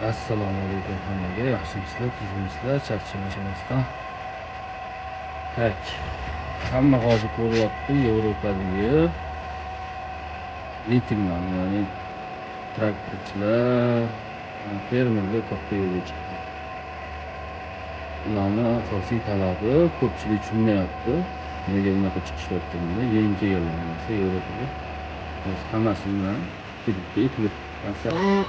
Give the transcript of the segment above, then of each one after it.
Assalomu alaykum hammaga, yaxshimisizlar, tuzimsizlar, charchamasizlar. Tak. Hamma hozir ko'ryapti Yevropadagi mitinglar, ya'ni traktorchilar, fermerlar katta yo'lga chiqdi. Ularning asosiy talabi ko'pchilik tushunmayapti. Nega bunaqa chiqishyapti? Yangi kelganlar Yevropaga. Hammasini bilib Masalan,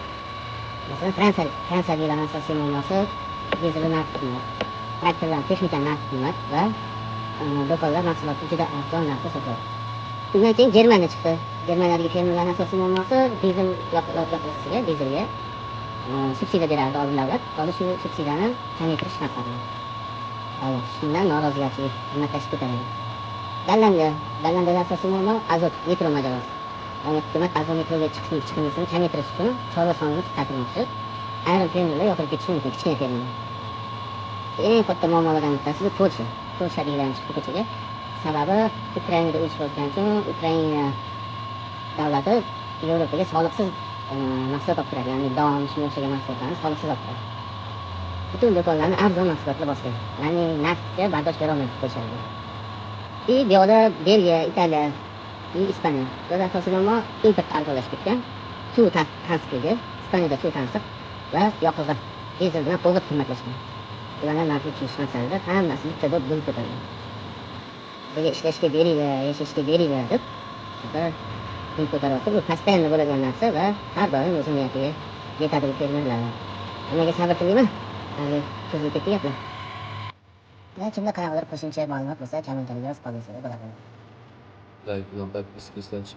Fransiyaliklar asosiy muammosi dizel narxi qimmat, traktorlar texnika narxi qimmat va do'konlar mahsulotni juda arzon narxda sotadi. Undan keyin Germaniya chiqdi. Germaniyadagi fermerlarning asosiy muammosi dizel yoqilg'isiga, dizelga subsidiya berardi oldin davlat. Hozir shu subsidiyani kamaytirish maqsadida. Shundan norozilik qimmatlashib ketadi. Gollandiyada asosiy muammo azot, nitro masalasi. Hukumat azot nitroga chiqishini kamaytirish uchun chorva sonini qisqartirmoqchi. Ayrim fermerlar yoqib ketishi mumkin, kichkina fermerlar. Eng katta muammolardan bittasi Polsha. Polshadagilarni chiqib ko'chaga. Sababi Ukrainada urush bo'layotgani uchun Ukraina davlati Yevropaga soliqsiz mahsulot olib kiradi, ya'ni don, shunga o'xshagan mahsulotlarni soliqsiz olib kiradi. Butun do'konlarni arzon mahsulotlar bosgan, ya'ni narxga bardosh berolmaydi Polshada. Bu yoqda Belgiya, Italiya, Ispaniya. Bular asosiy muammo import arzonlashib ketgan. Suv transporti, Ispaniyada suv transport va yoqilg'i, dizel bilan qo'g'it qimmatlashgan. Ularning narxini tushirish maqsadida hammasi bitta bo'lib ko'tarildi. Bizga ishlashga beringlar, yashashga beringlar deb pul ko'taryapti. Bu postoyanno bo'ladigan narsa va har doim o'z niyatiga yetadi bu fermerlar. Nimaga sabr qilayman? Hali cho'zilib ketyapti. Kimda qanaqadir qo'shimcha ma'lumot bo'lsa, kommentariyada yozib qolsangiz bo'ladi. Like, not that discussed,